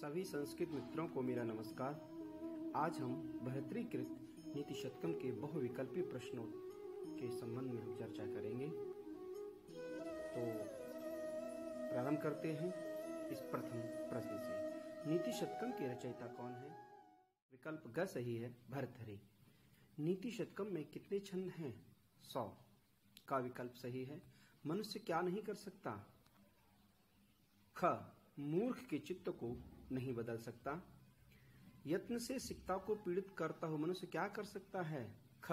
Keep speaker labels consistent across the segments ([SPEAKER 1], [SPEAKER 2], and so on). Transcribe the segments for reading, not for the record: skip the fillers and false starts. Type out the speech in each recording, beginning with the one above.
[SPEAKER 1] सभी संस्कृत मित्रों को मेरा नमस्कार। आज हम बहत्रीकृत नीति शतकम के बहुविकल्पी प्रश्नों के संबंध में हम चर्चा करेंगे। तो प्रारंभ करते हैं इस प्रथम प्रश्न से। नीति शतकम के रचयिता कौन है? विकल्प ग सही है, भर्तृहरि। नीति शतकम में कितने छंद हैं? 100 का विकल्प सही है। मनुष्य क्या नहीं कर सकता? ख, मूर्ख के चित्त को नहीं बदल सकता। यत्न से सिकता को पीड़ित करता हुआ मनुष्य क्या कर सकता है? ख,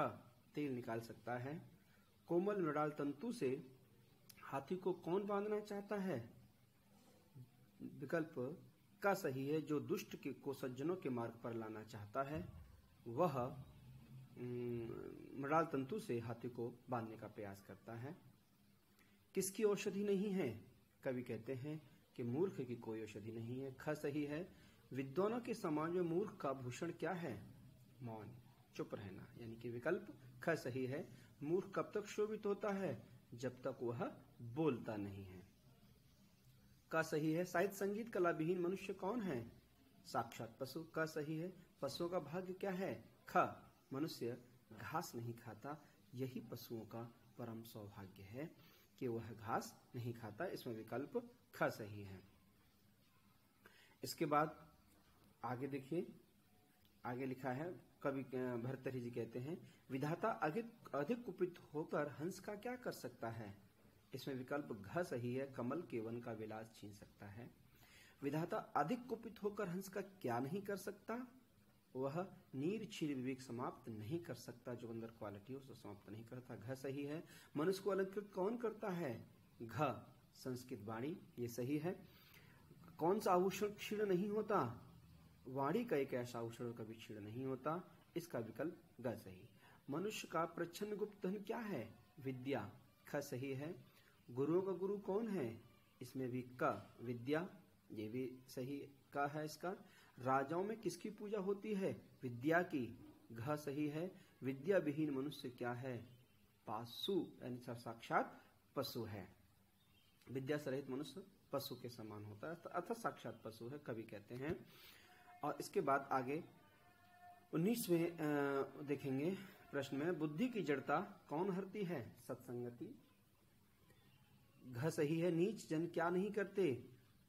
[SPEAKER 1] तेल निकाल सकता है। कोमल मृणाल तंतु से हाथी को कौन बांधना चाहता है? विकल्प का सही है। जो दुष्ट को सज्जनों के मार्ग पर लाना चाहता है वह मृणाल तंतु से हाथी को बांधने का प्रयास करता है। किसकी औषधि नहीं है? कवि कहते हैं कि मूर्ख की कोई औषधि नहीं है। ख सही है। विद्वानों के समाज में मूर्ख का भूषण क्या है? मौन, चुप रहना, यानी कि विकल्प ख सही है। मूर्ख कब तक शोभित होता है? जब तक वह बोलता नहीं है। का सही है। साहित्य संगीत कला विहीन मनुष्य कौन है? साक्षात पशु। का सही है। पशुओं का भाग्य क्या है? ख, मनुष्य घास नहीं खाता। यही पशुओं का परम सौभाग्य है कि वह घास नहीं खाता। इसमें विकल्प ख सही है। इसके बाद आगे देखिए, आगे लिखा है, कवि भर्तृहरि जी कहते हैं विधाता अधिक कुपित होकर हंस का क्या कर सकता है? इसमें विकल्प घ सही है। कमल के वन का विलास छीन सकता है। विधाता अधिक कुपित होकर हंस का क्या नहीं कर सकता? वह नीर क्षीर विवेक समाप्त नहीं कर सकता। जो अंदर क्वालिटी हो उसको समाप्त नहीं करता। घ सही है। मनुष्य को अलंकृत कौन करता है? घ, संस्कृत वाणी, ये सही है। कौन सा आभूषण क्षीण नहीं होता? वाणी का एक ऐसा आभूषण कभी क्षीण नहीं होता। इसका विकल्प ग सही। मनुष्य का प्रच्छन्न गुप्त धन क्या है? विद्या। ख सही है। गुरुओं का गुरु कौन है? इसमें भी क, विद्या, ये भी सही का है इसका। राजाओं में किसकी पूजा होती है? विद्या की। घ सही है। विद्या विहीन मनुष्य क्या है? पासु, यानी साक्षात पशु है। विद्या से रहित मनुष्य पशु के समान होता है, अर्थात साक्षात पशु है, कवि कहते हैं। और इसके बाद आगे 19वें देखेंगे प्रश्न में, बुद्धि की जड़ता कौन हरती है? सत्संगति। घ सही है। नीच जन क्या नहीं करते?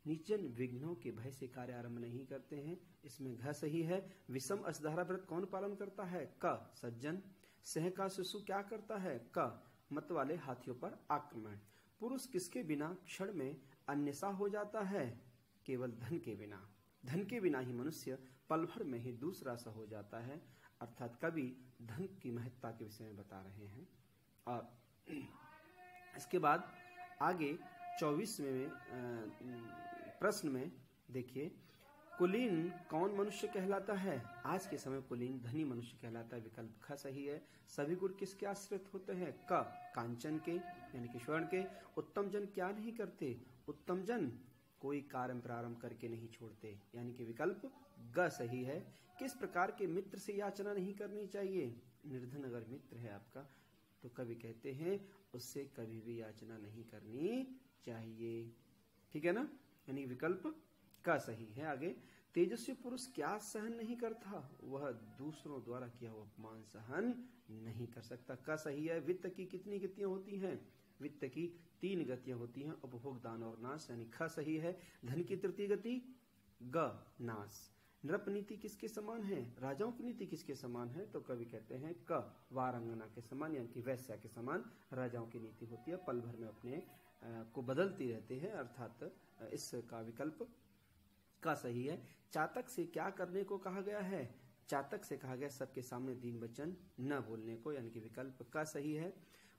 [SPEAKER 1] नीच जन विघ्नों के भय से कार्य आरंभ नहीं करते हैं। इसमें घ सही है। विषम असधारा व्रत कौन पालन करता है? क, सज्जन। सह का शिशु क्या करता है? क, मत वाले हाथियों पर आक्रमण। पुरुष किसके बिना क्षण में अन्यसा हो जाता है? केवल धन के बिना। धन के बिना ही मनुष्य पल भर में ही दूसरा सा हो जाता है। अर्थात कवि धन की महत्ता के विषय में बता रहे हैं। और इसके बाद आगे 24वें प्रश्न में देखिए, कुलीन कौन मनुष्य कहलाता है? आज के समय कुलीन धनी मनुष्य कहलाता है। विकल्प ख सही है। सभी गुण किसके आश्रित होते हैं? क, कांचन के, यानी कि स्वर्ण के। उत्तम जन क्या नहीं करते? उत्तम जन कोई कार्य प्रारंभ करके नहीं छोड़ते, यानी कि विकल्प ग सही है। किस प्रकार के मित्र से याचना नहीं करनी चाहिए? निर्धन अगर मित्र है आपका तो कवि कहते हैं उससे कभी भी याचना नहीं करनी चाहिए। ठीक है ना, यानी विकल्प का सही है। आगे, तेजस्वी पुरुष क्या सहन नहीं करता? वह दूसरों द्वारा किया हुआ अपमान सहन नहीं कर सकता। का सही है। वित्त की कितनी गतियां होती हैं? वित्त की 3 गतियां होती हैं, उपभोग, दान और नाश, यानी ख सही है। धन की तृतीय गति ग, नाश। नृप नीति किसके समान है? राजाओं की नीति किसके समान है? तो कवि कहते हैं क, वारंगना के समान, यानी कि वैश्या के समान राजाओं की नीति होती है। पल भर में अपने को बदलती रहते हैं, अर्थात इसका विकल्प का सही है। चातक से क्या करने को कहा गया है? चातक से कहा गया सबके सामने दीन वचन न बोलने को, यानी कि विकल्प का सही है।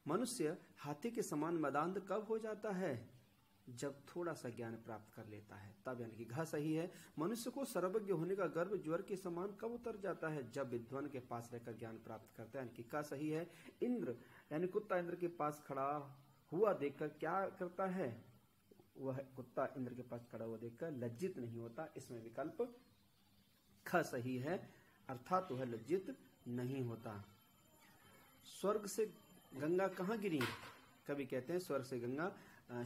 [SPEAKER 1] मनुष्य हाथी के समान मदांध कब हो जाता है? जब थोड़ा सा ज्ञान प्राप्त कर लेता है तब, यानी कि घ सही है। मनुष्य को सर्वज्ञ होने का गर्व ज्वर के समान कब उतर जाता है? जब विद्वान के पास रहकर ज्ञान प्राप्त करता है, यानी कि का सही है। इंद्र, यानी कुत्ता इंद्र के पास खड़ा हुआ देखकर क्या करता है? वह कुत्ता इंद्र के पास खड़ा हुआ देखकर लज्जित नहीं होता। इसमें विकल्प ख सही है, अर्थात वह लज्जित नहीं होता। स्वर्ग से गंगा कहाँ गिरी? कवि कहते हैं स्वर्ग से गंगा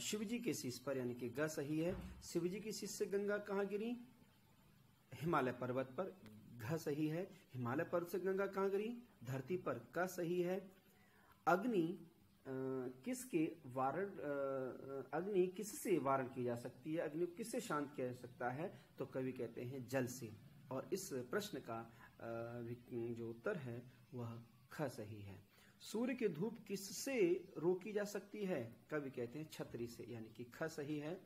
[SPEAKER 1] शिवजी के शीश पर, यानी कि ग सही है। शिवजी की शीश से गंगा कहाँ गिरी? हिमालय पर्वत पर, घ सही है। हिमालय पर्वत से गंगा कहाँ गिरी? धरती पर, क सही है। अग्नि अग्नि किससे वारण की जा सकती है? अग्नि को किससे शांत किया जा सकता है? तो कवि कहते हैं जल से। और इस प्रश्न का जो उत्तर है वह ख सही है। सूर्य की धूप किससे रोकी जा सकती है? कवि कहते हैं छतरी से, यानी कि ख सही है।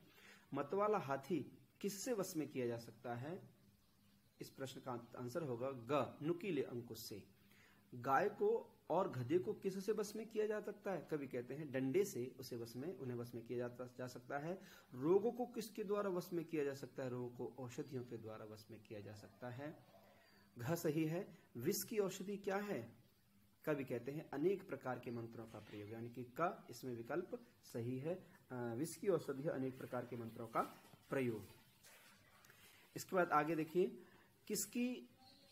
[SPEAKER 1] मतवाला हाथी किससे वश में किया जा सकता है? इस प्रश्न का आंसर होगा ग, नुकीले अंकुश से। गाय को और गधे को किससे वश में किया जा सकता है? कवि कहते हैं डंडे से उन्हें वश में किया जा सकता है। रोगों को किसके द्वारा वश में किया जा सकता है? रोगों को औषधियों के द्वारा वश में किया जा सकता है। घ सही है। विष की औषधि क्या है? कवि कहते हैं अनेक प्रकार के मंत्रों का प्रयोग, यानी कि क इसमें विकल्प सही है। विष की औषधि है अनेक प्रकार के मंत्रों का प्रयोग। इसके बाद आगे देखिए, किसकी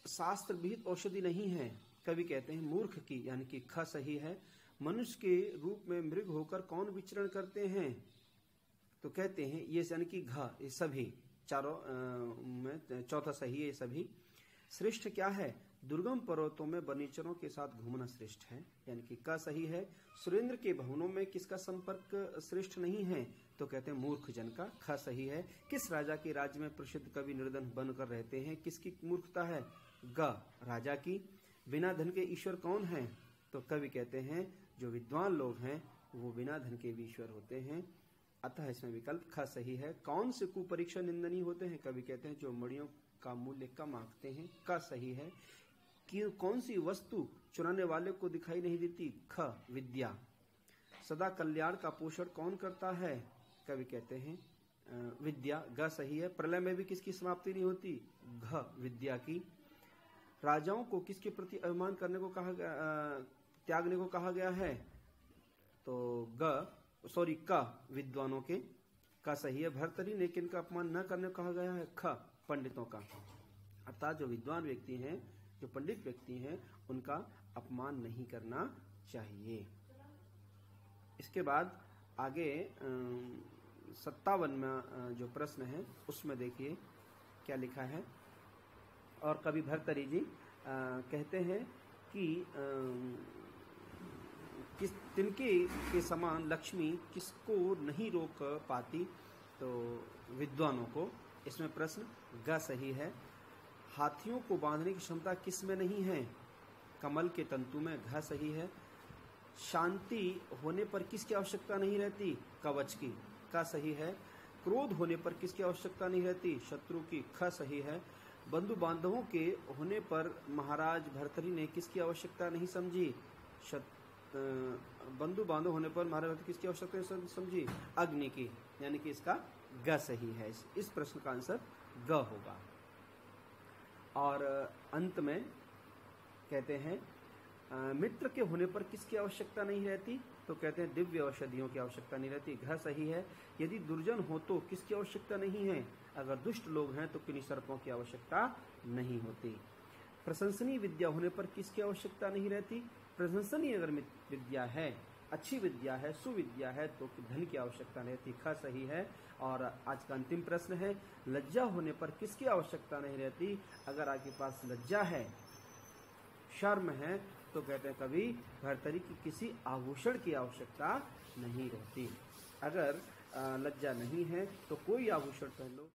[SPEAKER 1] शास्त्र विहित औषधि नहीं है? कवि कहते हैं मूर्ख की, यानी कि ख सही है। मनुष्य के रूप में मृग होकर कौन विचरण करते हैं? तो कहते हैं ये, यानी कि घ, ये सभी चारों में चौथा सही है ये सभी। श्रेष्ठ क्या है? दुर्गम पर्वतों में वनीचरों के साथ घूमना श्रेष्ठ है, यानी कि क सही है। सुरेंद्र के भवनों में किसका संपर्क श्रेष्ठ नहीं है? तो कहते हैं मूर्ख जन का, ख सही है। किस राजा के राज्य में प्रसिद्ध कवि निर्धन बनकर रहते हैं? किसकी मूर्खता है? ग, राजा की। बिना धन के ईश्वर कौन है? तो कवि कहते हैं जो विद्वान लोग हैं वो बिना धन के भी ईश्वर होते हैं, अतः इसमें विकल्प ख सही है। कौन से कुपरीक्षा निंदनीय होते हैं? कवि कहते हैं जो मणियों का मूल्य कम आंकते हैं, क सही है। कि कौन सी वस्तु चुराने वाले को दिखाई नहीं देती? ख, विद्या। सदा कल्याण का पोषण कौन करता है? कवि कहते हैं विद्या, ग सही है। प्रलय में भी किसकी समाप्ति नहीं होती? घ, विद्या की। राजाओं को किसके प्रति अभिमान करने को कहा गया, त्यागने को कहा गया है? तो क, विद्वानों के, का सही है। भर्तरी ने किनका अपमान न करने को कहा गया है? ख, पंडितों का। अर्थात जो विद्वान व्यक्ति हैं, जो पंडित व्यक्ति हैं, उनका अपमान नहीं करना चाहिए। इसके बाद आगे 57वां जो प्रश्न है उसमें देखिए क्या लिखा है। और कवि भर्तरी जी कहते हैं कि किस तिनके के समान लक्ष्मी किसको नहीं रोक पाती? तो विद्वानों को। इसमें प्रश्न ग सही है। हाथियों को बांधने की क्षमता किस में नहीं है? कमल के तंतु में, घ सही है। शांति होने पर किसकी आवश्यकता नहीं रहती? कवच की, का सही है। क्रोध होने पर किसकी आवश्यकता नहीं रहती? शत्रु की, ख सही है। बंधु बांधवों के होने पर महाराज भर्तरी ने किसकी आवश्यकता नहीं समझी? बंधु बांधव होने पर महाराज भर्तरी किसकी आवश्यकता नहीं समझी? अग्नि की, यानी कि इसका ग सही है। इस प्रश्न का आंसर ग होगा। और अंत में कहते हैं मित्र के होने पर किसकी आवश्यकता नहीं रहती? तो कहते हैं दिव्य औषधियों की आवश्यकता नहीं रहती, घ सही है। यदि दुर्जन हो तो किसकी आवश्यकता नहीं है? अगर दुष्ट लोग हैं तो किन्हीं सर्पों की आवश्यकता नहीं होती। प्रशंसनीय विद्या होने पर किसकी आवश्यकता नहीं रहती? प्रशंसनीय अगर विद्या है, अच्छी विद्या है, सुविद्या है तो धन की आवश्यकता नहीं रहती, ख सही है। और आज का अंतिम प्रश्न है, लज्जा होने पर किसकी आवश्यकता नहीं रहती? अगर आपके पास लज्जा है, शर्म है, तो कहते हैं कवि भर्तरी की किसी आभूषण की आवश्यकता नहीं रहती। अगर लज्जा नहीं है तो कोई आभूषण पहन लो।